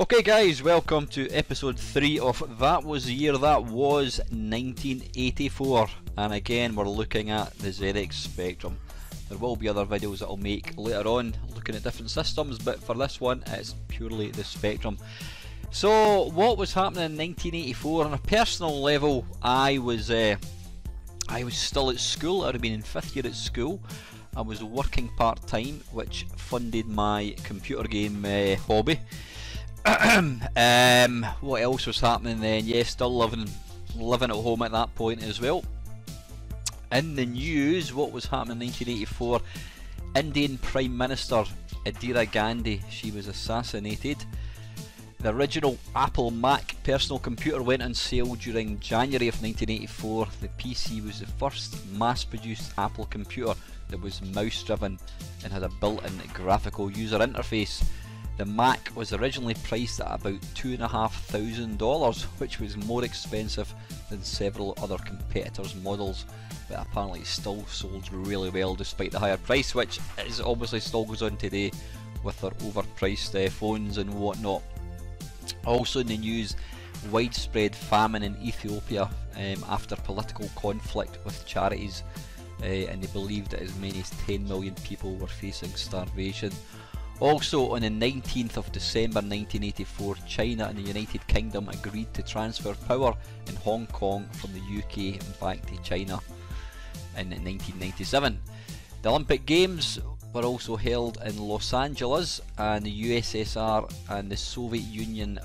Okay guys, welcome to episode 3 of That Was the Year That Was 1984, and again we're looking at the ZX Spectrum. There will be other videos that I'll make later on looking at different systems, but for this one it's purely the Spectrum. So what was happening in 1984? On a personal level, I was still at school. I would have been in 5th year at school. I was working part-time, which funded my computer game hobby. What else was happening then? Yeah, still living at home at that point as well. In the news, what was happening in 1984? Indian Prime Minister Indira Gandhi, she was assassinated. The original Apple Mac personal computer went on sale during January of 1984. The PC was the first mass-produced Apple computer that was mouse-driven and had a built-in graphical user interface. The Mac was originally priced at about $2,500, which was more expensive than several other competitors' models, but apparently it still sold really well despite the higher price, which is obviously still goes on today with their overpriced phones and whatnot. Also in the news, widespread famine in Ethiopia after political conflict with charities, and they believed that as many as 10 million people were facing starvation. Also on the 19th of December 1984, China and the United Kingdom agreed to transfer power in Hong Kong from the UK back to China in 1997. The Olympic Games were also held in Los Angeles, and the USSR and the Soviet Union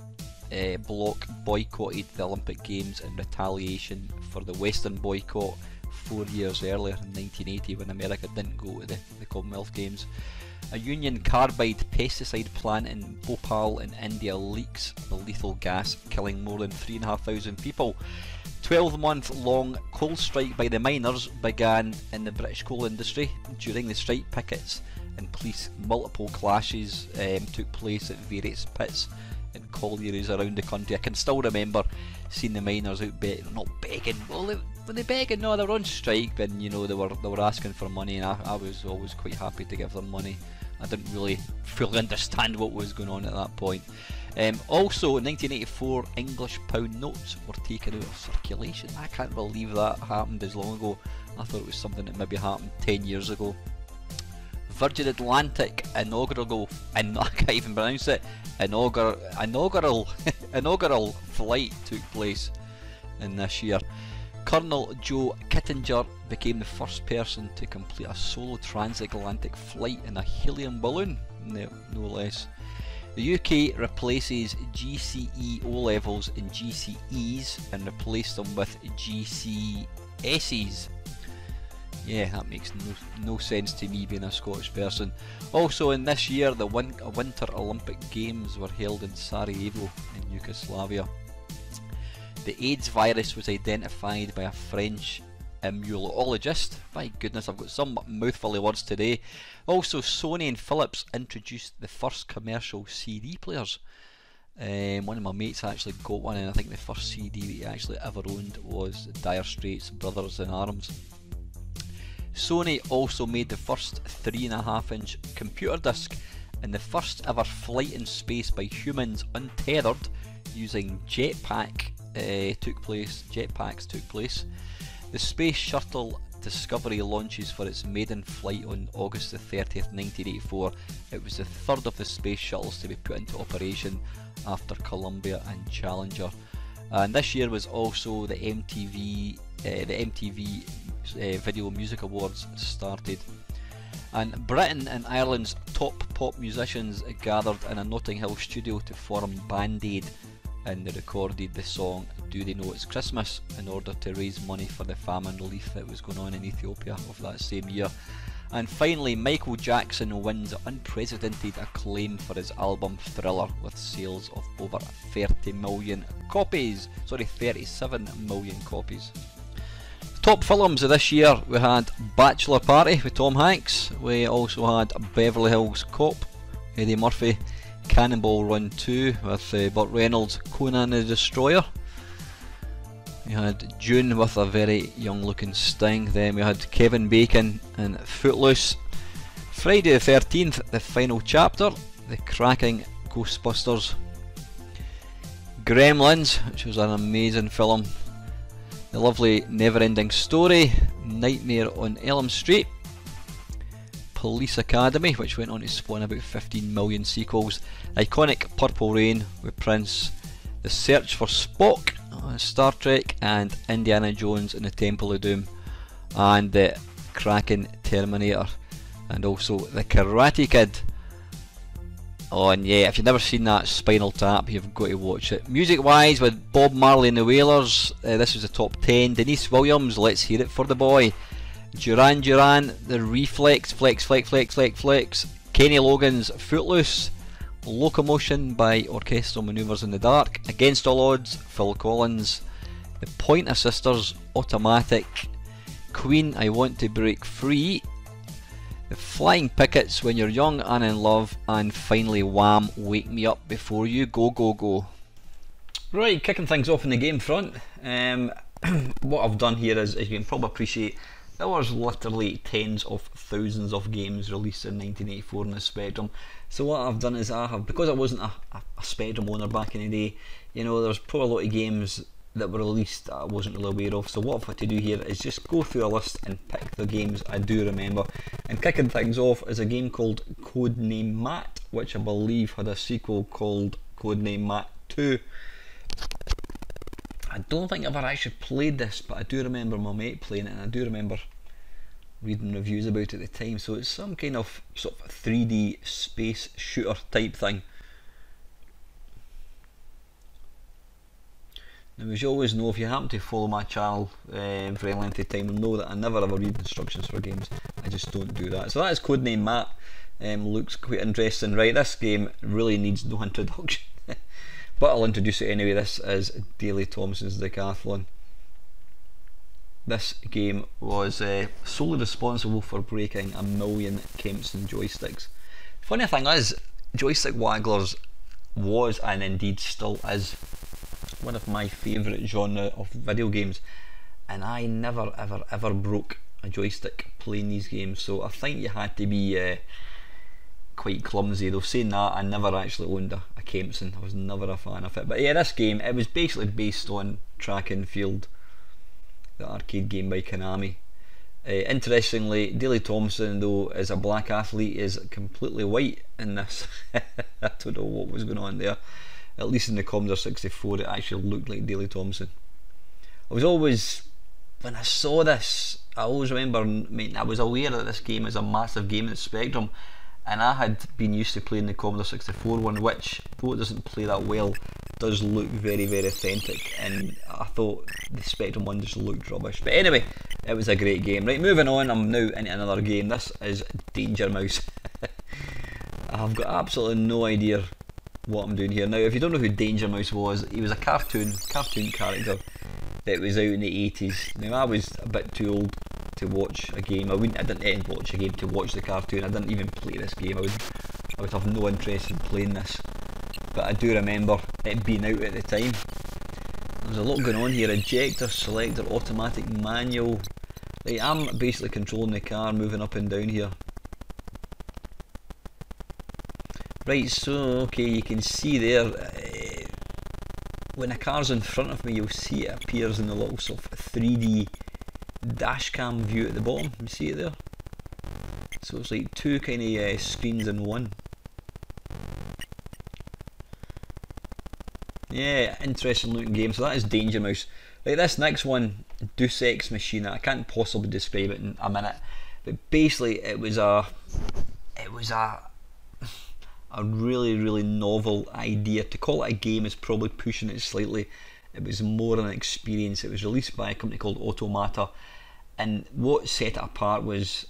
bloc boycotted the Olympic Games in retaliation for the Western boycott 4 years earlier in 1980 when America didn't go to the Commonwealth Games. A Union Carbide pesticide plant in Bhopal in India leaks the lethal gas, killing more than 3,500 people. 12-month-long coal strike by the miners began in the British coal industry. During the strike pickets and police, multiple clashes took place at various pits and collieries around the country. I can still remember seeing the miners out not begging. Well, were they begging? No, they were on strike, and you know they were asking for money, and I was always quite happy to give them money. I didn't really fully understand what was going on at that point. Also in 1984, English pound notes were taken out of circulation. I can't believe that happened as long ago. I thought it was something that maybe happened 10 years ago. Virgin Atlantic inaugural, and I can't even pronounce it, inaugural flight took place in this year. Colonel Joe Kittinger became the first person to complete a solo transatlantic flight in a helium balloon, no less. The UK replaces GCE O-levels in GCEs and replaced them with GCSEs. Yeah, that makes no sense to me being a Scottish person. Also in this year, the Winter Olympic Games were held in Sarajevo in Yugoslavia. The AIDS virus was identified by a French immunologist. My goodness, I've got some mouthful of words today. Also, Sony and Philips introduced the first commercial CD players. One of my mates actually got one, and I think the first CD that he actually ever owned was Dire Straits' Brothers in Arms. Sony also made the first 3.5-inch computer disc, and the first ever flight in space by humans untethered using jetpacks took place. The Space Shuttle Discovery launches for its maiden flight on August the 30th, 1984. It was the third of the space shuttles to be put into operation after Columbia and Challenger. And this year was also the MTV Video Music Awards started. And Britain and Ireland's top pop musicians gathered in a Notting Hill studio to form Band Aid, and they recorded the song Do They Know It's Christmas in order to raise money for the famine relief that was going on in Ethiopia of that same year. And finally, Michael Jackson wins unprecedented acclaim for his album Thriller with sales of over 30 million copies. Sorry, 37 million copies. Top films of this year, we had Bachelor Party with Tom Hanks. We also had Beverly Hills Cop, Eddie Murphy. Cannonball Run 2 with Burt Reynolds, Conan the Destroyer. We had June with a very young looking Sting. Then we had Kevin Bacon and Footloose. Friday the 13th, the final chapter, The Cracking Ghostbusters. Gremlins, which was an amazing film. The lovely Never-Ending Story, Nightmare on Elm Street, Police Academy, which went on to spawn about 15 million sequels, iconic Purple Rain with Prince, The Search for Spock, Star Trek, and Indiana Jones and the Temple of Doom, and the cracking Terminator, and also The Karate Kid. Oh, and yeah, if you've never seen that, Spinal Tap, you've got to watch it. Music wise, with Bob Marley and the Wailers, this was the top 10. Denise Williams, Let's Hear It for the Boy. Duran Duran, The Reflex, Flex Flex Flex Flex Flex. Kenny Loggins, Footloose. Locomotion by Orchestral Manoeuvres in the Dark. Against All Odds, Phil Collins. The Pointer Sisters, Automatic. Queen, I Want to Break Free. The Flying Pickets, When You're Young and in Love, and finally Wham! Wake Me Up Before You Go Go Go. Right, kicking things off in the game front. What I've done here is, as you can probably appreciate, there was literally tens of thousands of games released in 1984 on the Spectrum. So what I've done is because I wasn't a Spectrum owner back in the day, you know, there's probably a lot of games that were released that I wasn't really aware of. So what I've had to do here is just go through a list and pick the games I do remember. And kicking things off is a game called Codename Matt, which I believe had a sequel called Codename Matt 2. I don't think I've ever actually played this, but I do remember my mate playing it, and I do remember reading reviews about it at the time. So it's some kind of sort of 3D space shooter type thing. Now, as you always know, if you happen to follow my channel for any length of time, you'll know that I never ever read instructions for games. I just don't do that. So that is Codename Matt. Looks quite interesting. Right, this game really needs no introduction. But I'll introduce it anyway. This is Daley Thompson's Decathlon. This game was solely responsible for breaking 1 million Kempson joysticks. Funny thing is, Joystick Wagglers was, and indeed still is, one of my favourite genre of video games, and I never ever broke a joystick playing these games. So I think you had to be quite clumsy. Though saying that, I never actually owned a Kempson. I was never a fan of it. But yeah, this game, it was basically based on Track and Field, the arcade game by Konami. Interestingly, Daley Thompson, though, as a black athlete, is completely white in this. I don't know what was going on there. At least in the Commodore 64 it actually looked like Daley Thompson. I was always, when I saw this, I always remember, I was aware that this game is a massive game in the Spectrum, and I had been used to playing the Commodore 64 one, which, though it doesn't play that well, does look very authentic, and I thought the Spectrum one just looked rubbish. But anyway, it was a great game. Right, moving on, I'm now into another game. This is Danger Mouse. I've got absolutely no idea what I'm doing here. Now, if you don't know who Danger Mouse was, he was a cartoon character that was out in the 80s. Now, I was a bit too old to watch a game. I didn't watch a game to watch the cartoon. I didn't even play this game. I would have no interest in playing this. But I do remember it being out at the time. There's a lot going on here. Ejector, selector, automatic, manual. Like, I'm basically controlling the car, moving up and down here. Right, so, okay, you can see there, when a car's in front of me, you'll see it appears in the little sort of 3D dashcam view at the bottom. You see it there? So it's like two kind of screens in one. Yeah, interesting looking game. So that is Danger Mouse. Like, this next one, Deus Ex Machina, I can't possibly describe it in a minute, but basically it was a really novel idea. To call it a game is probably pushing it slightly. It was more an experience. It was released by a company called Automata, and what set it apart was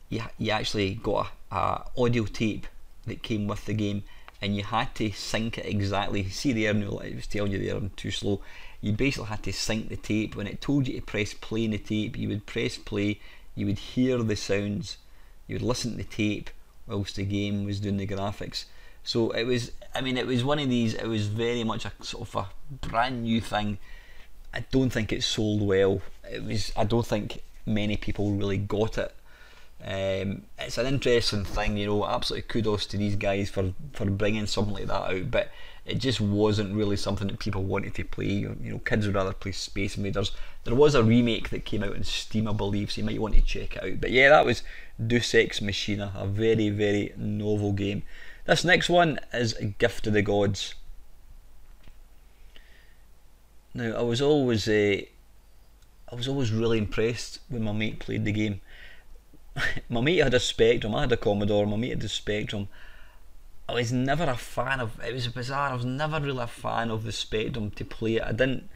you actually got a audio tape that came with the game, and you had to sync it exactly. See there, no, it was telling you there I'm too slow. You basically had to sync the tape. When it told you to press play in the tape, you would press play, you would hear the sounds, you would listen to the tape whilst the game was doing the graphics. So it was, I mean, it was one of these, it was very much a sort of a brand new thing. I don't think it sold well. I don't think many people really got it. It's an interesting thing, you know. Absolutely kudos to these guys for bringing something like that out, but it just wasn't really something that people wanted to play. You know, kids would rather play Space Invaders. There was a remake that came out on Steam, I believe, so you might want to check it out. But yeah, that was Deus Ex Machina, a very, very novel game. This next one is A Gift to the Gods. Now, I was always really impressed when my mate played the game. My mate had a Spectrum, I had a Commodore, my mate had a Spectrum. I was never a fan of it. Was bizarre. I was never really a fan of the Spectrum to play it. I didn't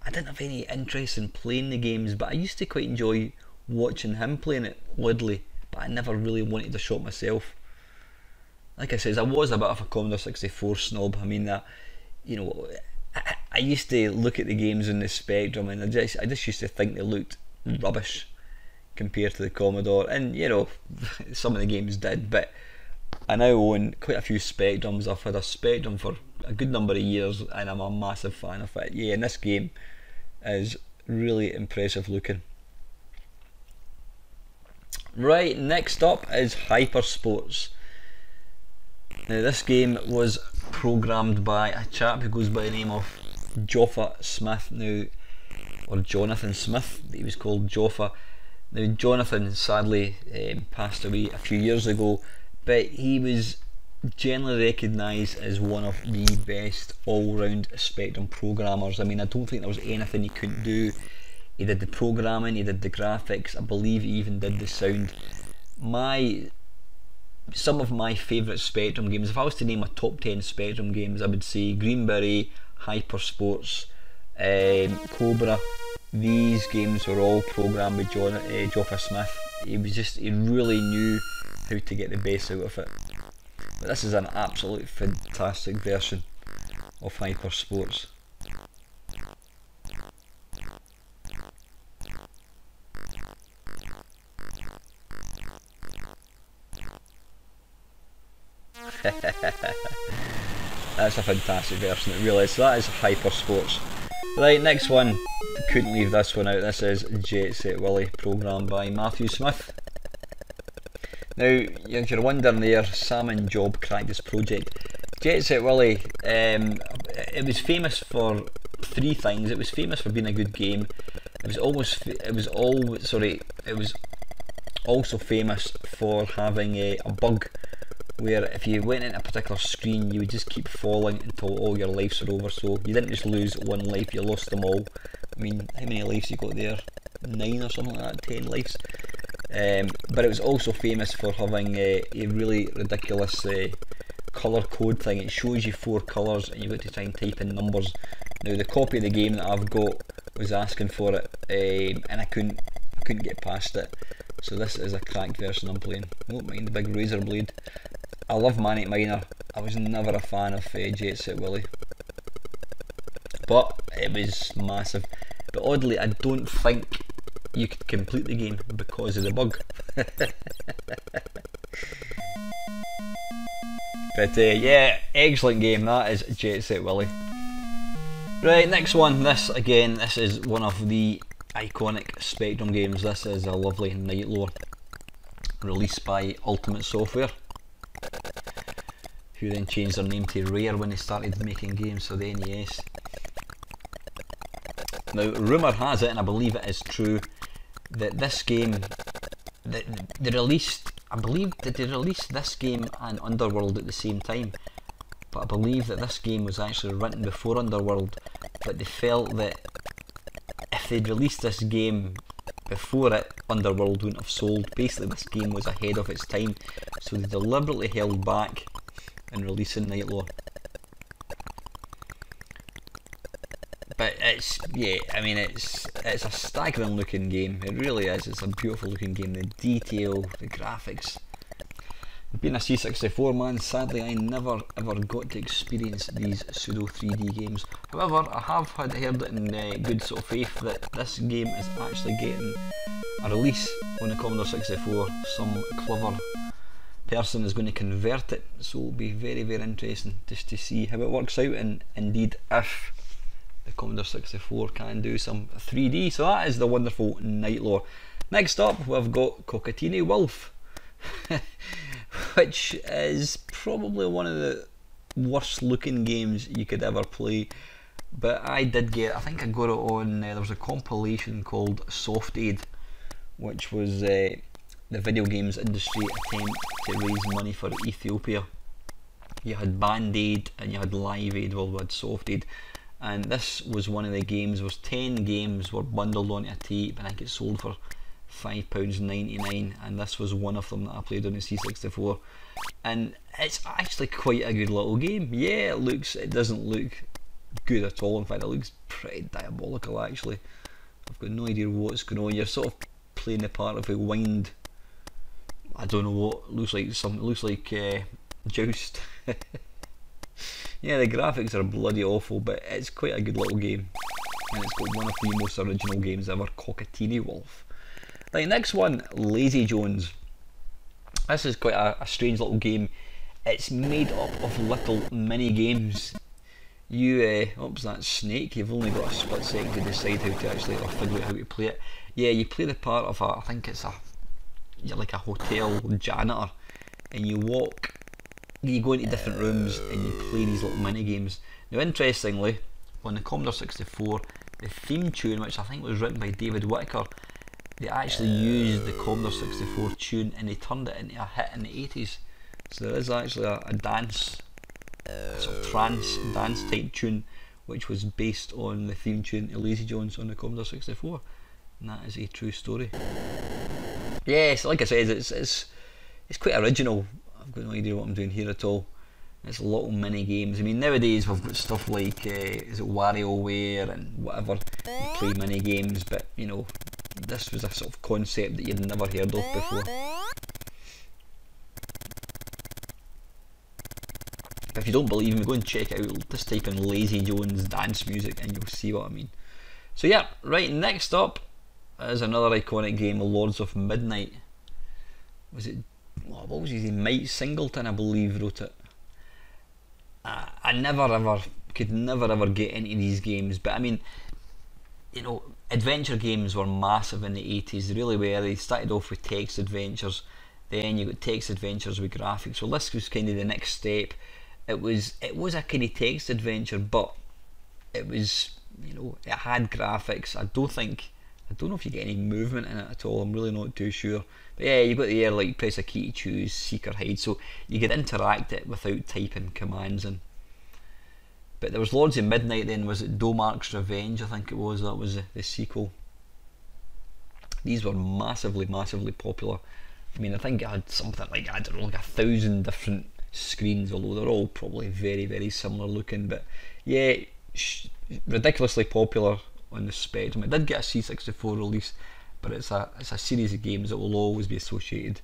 have any interest in playing the games, but I used to quite enjoy watching him playing it oddly, but I never really wanted a shot myself. Like I said, I was a bit of a Commodore 64 snob. I mean, you know, I used to look at the games in the Spectrum and I just used to think they looked rubbish compared to the Commodore, and you know, some of the games did, but I now own quite a few Spectrums. I've had a Spectrum for a good number of years and I'm a massive fan of it. Yeah, and this game is really impressive looking. Right, next up is Hyper Sports. Now this game was programmed by a chap who goes by the name of Joffa Smith now, or Jonathan Smith, he was called Joffa. Now Jonathan sadly passed away a few years ago, but he was generally recognised as one of the best all-round Spectrum programmers. I mean, I don't think there was anything he couldn't do. He did the programming, he did the graphics, I believe he even did the sound. Some of my favourite Spectrum games, if I was to name a top 10 Spectrum games, I would say Green Beret, Hyper Sports, Cobra. These games were all programmed by Joffa Smith. He really knew how to get the best out of it. But this is an absolute fantastic version of Hyper Sports. That's a fantastic version, it really is. So that is Hyper Sports. Right, next one, couldn't leave this one out. This is Jet Set Willy, programmed by Matthew Smith. Now, if you're wondering there, Sam and Job cracked this project. Jet Set Willy, it was famous for three things. It was famous for being a good game. It was also famous for having a bug where if you went into a particular screen you would just keep falling until all your lives are over. So you didn't just lose one life, you lost them all. I mean, how many lives you got there? 9 or something like that, 10 lives. But it was also famous for having a really ridiculous colour code thing. It shows you 4 colours and you've got to try and type in numbers. Now the copy of the game that I've got was asking for it, and I couldn't get past it. So this is a cracked version I'm playing. Don't mind the big razor blade. I love Manic Miner. I was never a fan of Jet Set Willy, but it was massive. But oddly, I don't think you could complete the game because of the bug. But yeah, excellent game. That is Jet Set Willy. Right, next one. This is one of the iconic Spectrum games. This is a lovely Night Lore, released by Ultimate Software, who then changed their name to Rare when they started making games for the NES. Now, rumour has it, and I believe it is true, that this game, they released this game and Underworld at the same time, but I believe that this game was actually written before Underworld, but they felt that if they'd released this game before it, Underworld wouldn't have sold. Basically, this game was ahead of its time, so they deliberately held back in releasing Night Lore. But it's a staggering looking game. It really is. It's a beautiful looking game. The detail, the graphics. Being a C64 man, sadly I never ever got to experience these pseudo 3D games. However, I have heard it in good sort of faith that this game is actually getting a release on the Commodore 64. Some clever person is going to convert it, so it'll be very, very interesting just to see how it works out, and indeed if the Commodore 64 can do some 3D. So that is the wonderful Night Lore. Next up, we've got Cockatini Wolf, which is probably one of the worst looking games you could ever play. But I think I got it on, there was a compilation called Soft Aid, which was the video games industry attempt to raise money for Ethiopia. You had Band-Aid and you had Live Aid, well we had Soft Aid. And this was one of the games, there was 10 games were bundled onto a tape, and I think it sold for £5.99, and this was one of them that I played on the C64. And it's actually quite a good little game. Yeah, it doesn't look good at all, in fact it looks pretty diabolical actually. I've got no idea what's going on. You're sort of playing the part of a wind, I don't know what, looks like Joust. Yeah, the graphics are bloody awful, but it's quite a good little game, and it's got one of the most original games ever, Cockatini Wolf. Right, next one, Lazy Jones. This is quite a strange little game. It's made up of little mini games. Oops, that snake. You've only got a split second to decide how to actually, or figure out how to play it. Yeah, you play the part of I think you're like a hotel janitor, and you go into different rooms and you play these little mini games. Now, interestingly, on the Commodore 64, the theme tune, which I think was written by David Whittaker, they actually used the Commodore 64 tune and they turned it into a hit in the 80s. So there is actually a dance, a sort of trance dance type tune, which was based on the theme tune to Lazy Jones on the Commodore 64, and that is a true story. Yes, like I said, it's quite original. I've got no idea what I'm doing here at all. It's little mini games. I mean, nowadays we've got stuff like is it WarioWare and whatever. You play mini games, but you know, this was a sort of concept that you'd never heard of before. If you don't believe me, go and check it out. Just type in Lazy Jones dance music and you'll see what I mean. So yeah, right, next up is another iconic game, Lords of Midnight. What was his name? Mike Singleton, I believe, wrote it. I could never ever get into these games, but I mean, you know, adventure games were massive in the 80s, they really were. They started off with text adventures, then you got text adventures with graphics. Well, this was kind of the next step. It was a kind of text adventure, but it was, you know, it had graphics. I don't know if you get any movement in it at all, I'm really not too sure. But yeah, you've got the air like press a key to choose, seek or hide, so you could interact it without typing commands in. But there was Lords of Midnight then, was it Domark's Revenge, I think it was, that was the sequel. These were massively popular. I mean, I think it had something like, I don't know, like 1,000 different screens, although they're all probably very similar looking, but yeah, ridiculously popular on the Spectrum. It did get a C64 release, but it's a series of games that will always be associated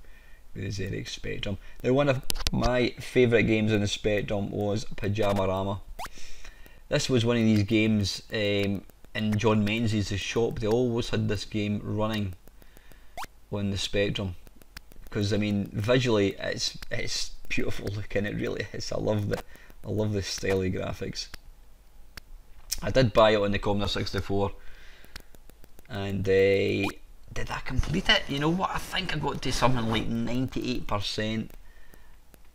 with the ZX Spectrum. Now, one of my favourite games on the Spectrum was Pyjamarama. This was one of these games in John Menzies' shop. They always had this game running on the Spectrum, because I mean, visually it's beautiful looking, it really is. I love the stylish graphics. I did buy it on the Commodore 64, and did I complete it? You know what, I think I got to something like 98%,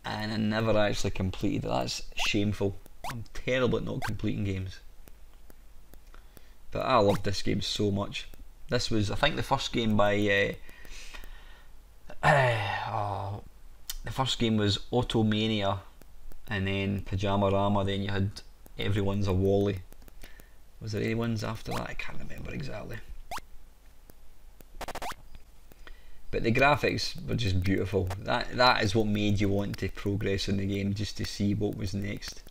and I never actually completed it. That's shameful. I'm terrible at not completing games, but I loved this game so much. This was, I think, the first game by the first game was Automania, and then Pyjamarama, then you had Everyone's a Wally. Was there any ones after that? I can't remember exactly. But the graphics were just beautiful. That is what made you want to progress in the game, just to see what was next.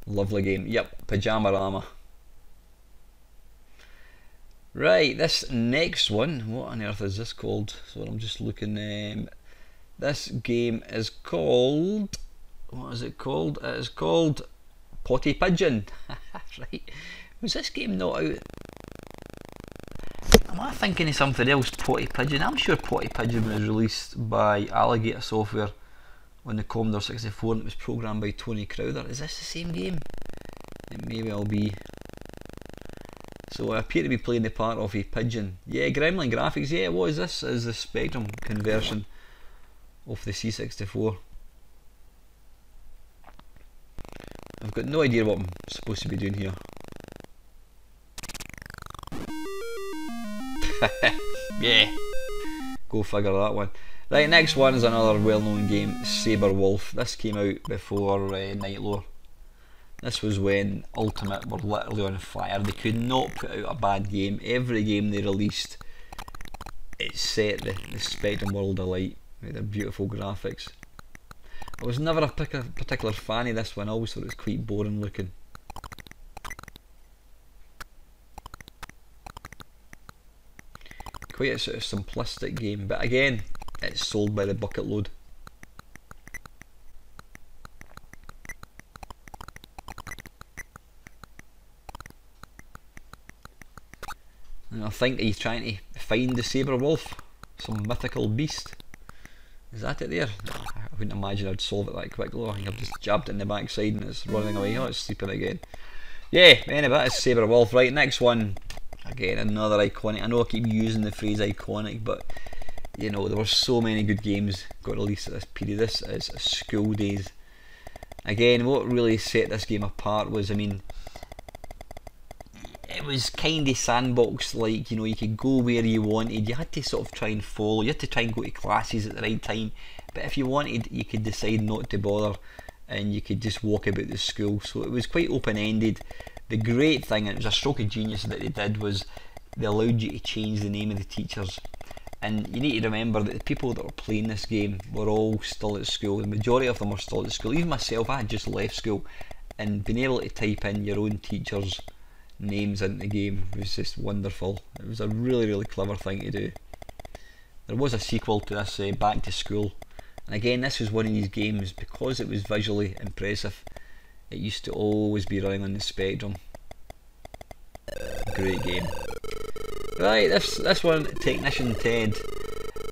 Lovely game. Yep, Pyjamarama. Right, this next one, what on earth is this called? So I'm just looking. This game is called, what is it called? It is called Potty Pigeon. Right, was this game not out? Am I thinking of something else? Potty Pigeon? I'm sure Potty Pigeon was released by Alligator Software on the Commodore 64, and it was programmed by Tony Crowther. Is this the same game? It may well be. So I appear to be playing the part of a pigeon. Yeah, Gremlin graphics. Yeah, what is this? Is the Spectrum conversion of the C64. I've got no idea what I'm supposed to be doing here. Yeah, go figure that one. Right, next one is another well-known game, Sabre Wulf. This came out before Night Lore. This was when Ultimate were literally on fire. They could not put out a bad game. Every game they released, it set the Spectrum world alight with their beautiful graphics. I was never a particular fan of this one. I always thought it was quite boring looking. Quite a sort of simplistic game, but again, it's sold by the bucket load. And I think he's trying to find the Sabre Wulf, some mythical beast. Is that it there? I wouldn't imagine I'd solve it that quickly. I think I've just jabbed it in the backside and it's running away. Oh, it's sleeping again. Yeah, anyway, that is Sabre Wulf. Right, next one. Again, another iconic. I know I keep using the phrase iconic, but you know, there were so many good games got released at this period. This is School Days. Again, what really set this game apart was, I mean, it was kind of sandbox like, you know, you could go where you wanted. You had to sort of try and follow, you had to try and go to classes at the right time, but if you wanted, you could decide not to bother and you could just walk about the school. So it was quite open-ended. The great thing, and it was a stroke of genius that they did, was they allowed you to change the name of the teachers. And you need to remember that the people that were playing this game were all still at school. The majority of them were still at school. Even myself, I had just left school, and being able to type in your own teachers' names into the game was just wonderful. It was a really clever thing to do. There was a sequel to this, Back to School, and again this was one of these games, because it was visually impressive, it used to always be running on the Spectrum. Great game. Right, this one, Technician Ted.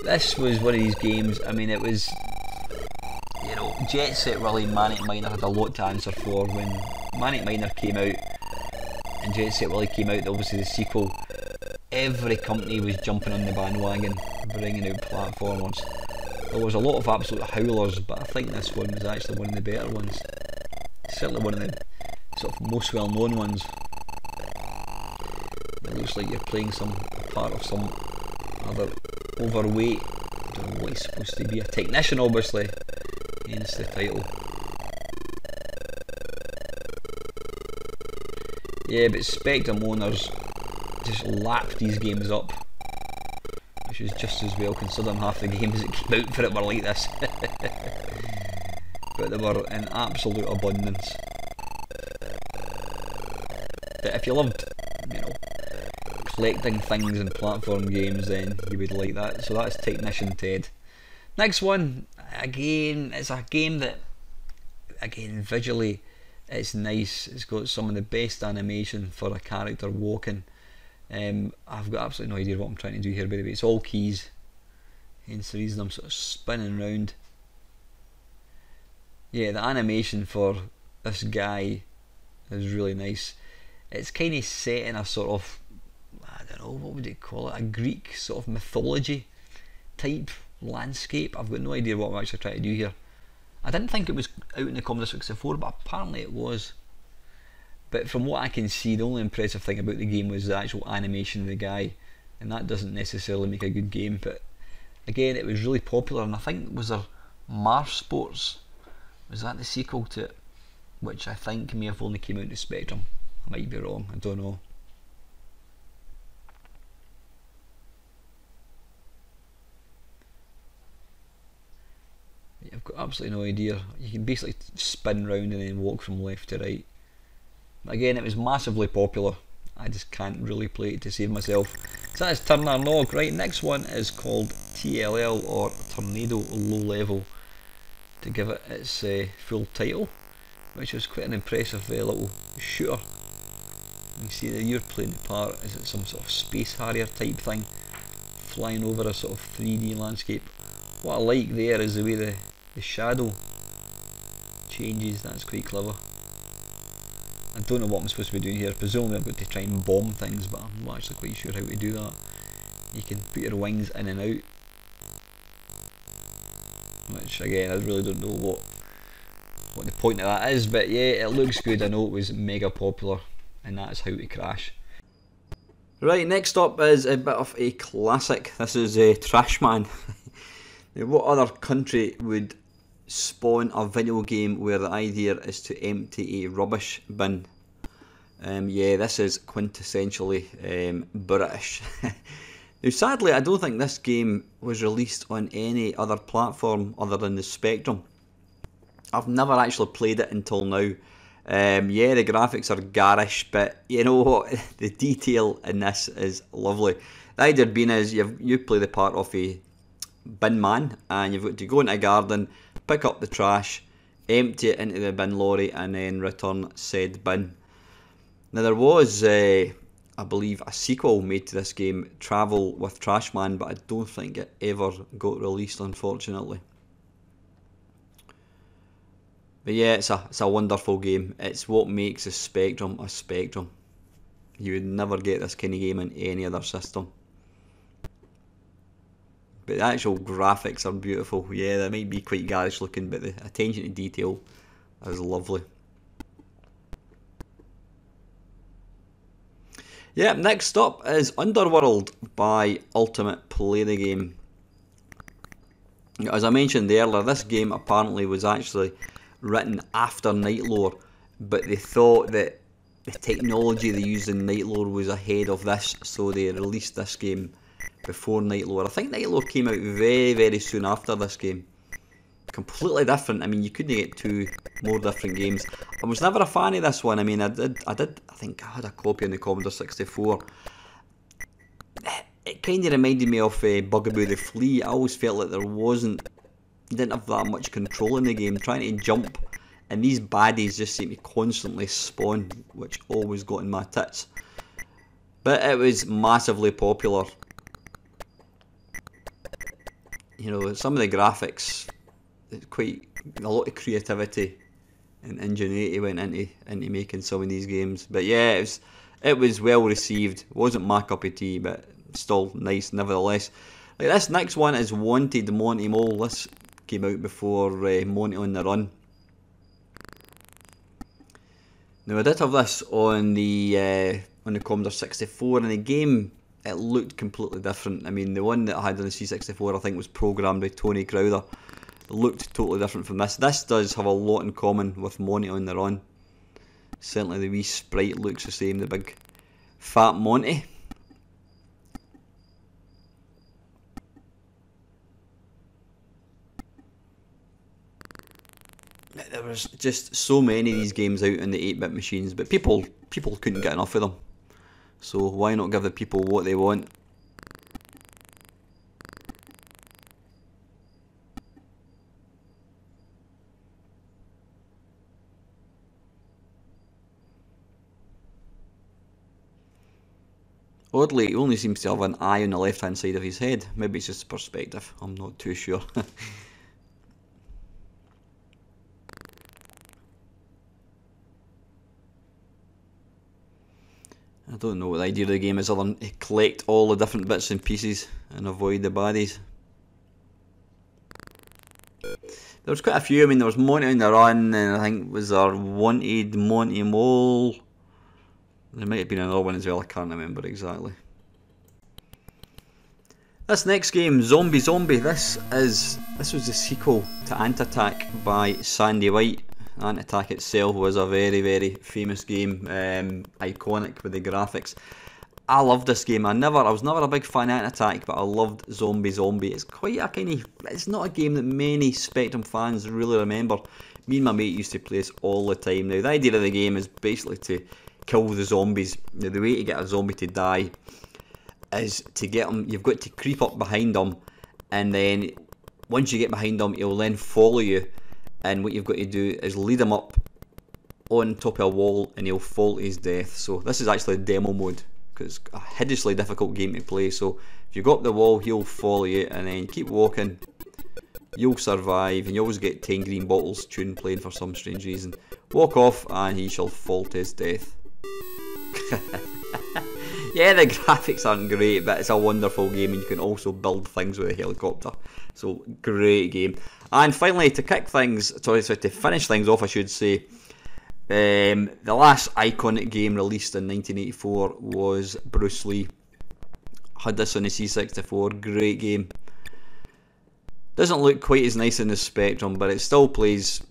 This was one of these games, I mean, it was, you know, Jet Set Willy, Manic Miner had a lot to answer for. When Manic Miner came out and Jet Set Willy came out, obviously the sequel, every company was jumping on the bandwagon, bringing out platformers. There was a lot of absolute howlers, but I think this one was actually one of the better ones. Certainly one of the sort of most well known ones. It looks like you're playing part of some other overweight, I don't know what he's supposed to be, a technician obviously, hence the title. Yeah, but Spectrum owners just lapped these games up, which is just as well considering half the games that came out for it were like this. But they were in absolute abundance. But if you loved, you know, collecting things in platform games, then you would like that. So that's Technician Ted. Next one, again, it's a game that, again, visually it's nice. It's got some of the best animation for a character walking. I've got absolutely no idea what I'm trying to do here, by the way. It's all keys, hence the reason I'm sort of spinning round. Yeah, the animation for this guy is really nice. It's kind of set in a sort of, I don't know, what would you call it, a Greek sort of mythology type landscape. I've got no idea what I'm actually trying to do here. I didn't think it was out in the Commodore 64, but apparently it was. But from what I can see, the only impressive thing about the game was the actual animation of the guy, and that doesn't necessarily make a good game. But again, it was really popular, and I think, was there Mars Sports? Was that the sequel to it? Which I think may have only came out in the Spectrum. I might be wrong, I don't know. I've got absolutely no idea. You can basically spin round and then walk from left to right. Again, it was massively popular. I just can't really play it to save myself. So that is Turner Nog. Right, next one is called TLL, or Tornado Low Level, to give it its full title, which was quite an impressive little shooter. You see that you're playing the part, is it some sort of space harrier type thing, flying over a sort of 3D landscape. What I like there is the way the shadow changes. That's quite clever. I don't know what I'm supposed to be doing here. Presumably I've got to try and bomb things, but I'm not actually quite sure how to do that. You can put your wings in and out, which again I really don't know what the point of that is, but yeah, it looks good. I know it was mega popular, and that's how to crash. Right, next up is a bit of a classic. This is Trashman. Now, what other country would spawn a video game where the idea is to empty a rubbish bin? Yeah, this is quintessentially British. Now, sadly, I don't think this game was released on any other platform other than the Spectrum. I've never actually played it until now. Yeah, the graphics are garish, but you know what? The detail in this is lovely. The idea being is you play the part of a bin man, and you've got to go into a garden, pick up the trash, empty it into the bin lorry, and then return said bin. Now there was, I believe, a sequel made to this game, Travel with Trashman, but I don't think it ever got released, unfortunately. But yeah, it's a wonderful game. It's what makes a Spectrum a Spectrum. You would never get this kind of game in any other system. But the actual graphics are beautiful. Yeah, they might be quite garish looking, but the attention to detail is lovely. Yeah, next up is Underworld by Ultimate Play the Game. As I mentioned earlier, this game apparently was actually written after Nightlore, but they thought that the technology they used in Nightlore was ahead of this, so they released this game before Nightlore. I think Nightlore came out very, very soon after this game. Completely different. I mean, you couldn't get two more different games. I was never a fan of this one. I mean, I think I had a copy on the Commodore 64. It kind of reminded me of Bugaboo the Flea. I always felt like you didn't have that much control in the game, trying to jump, and these baddies just seem to constantly spawn, which always got in my tits. But it was massively popular. You know, some of the graphics, quite a lot of creativity and ingenuity went into making some of these games. But yeah, it was well received. It wasn't my cup of tea, but still nice nevertheless. Like this next one is Wanted Monty Mole. This came out before Monty on the Run. Now I did have this on the Commodore 64, and the game, it looked completely different. I mean, the one that I had on the C64 I think was programmed by Tony Crowther. It looked totally different from this. This does have a lot in common with Monty on the Run. Certainly the wee sprite looks the same, the big fat Monty. There was just so many of these games out on the 8-bit machines, but people couldn't get enough of them. So why not give the people what they want? Oddly, he only seems to have an eye on the left hand side of his head. Maybe it's just perspective, I'm not too sure. I don't know what the idea of the game is other than to collect all the different bits and pieces and avoid the baddies. There was quite a few. I mean, there was Monty on the Run, and I think was there Wanted Monty Mole. There might have been another one as well, I can't remember exactly. This next game, Zombie Zombie, this was the sequel to Ant Attack by Sandy White. Ant Attack itself was a very, very famous game, iconic with the graphics. I loved this game. I was never a big fan of Ant Attack, but I loved Zombie Zombie. It's quite a it's not a game that many Spectrum fans really remember. Me and my mate used to play this all the time. Now, the idea of the game is basically to kill the zombies. Now, the way to get a zombie to die is to get him, you've got to creep up behind him, and then once you get behind him, he'll then follow you. And what you've got to do is lead him up on top of a wall, and he'll fall to his death. So this is actually demo mode, because it's a hideously difficult game to play. So if you go up the wall, he'll follow you, and then keep walking You'll survive, and you always get 10 green bottles tune playing for some strange reason. Walk off, and he shall fall to his death. Yeah, the graphics aren't great, but it's a wonderful game, and you can also build things with a helicopter. So, great game. And finally, to kick things, to finish things off, I should say, the last iconic game released in 1984 was Bruce Lee. Had this on the C64, great game. Doesn't look quite as nice in the Spectrum, but it still plays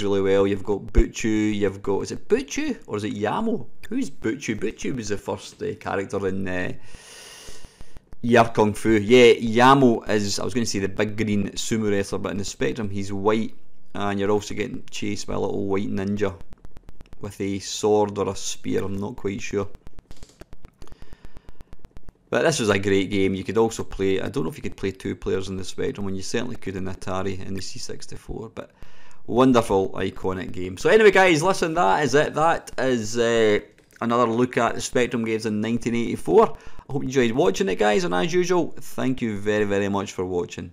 really well. You've got Butchu, you've got, is it Butchu or is it Yamo? Who's Butchu? Butchu was the first character in Yer Kung Fu. Yeah, Yamo is, I was going to say the big green sumo wrestler, but in the Spectrum he's white, and you're also getting chased by a little white ninja with a sword or a spear, I'm not quite sure. But this was a great game. You could also play, I don't know if you could play 2 players in the Spectrum, and you certainly could in Atari and the C64, but wonderful, iconic game. So anyway guys, listen, that is it. That is another look at the Spectrum games in 1984. I hope you enjoyed watching it guys, and as usual, thank you very, very much for watching.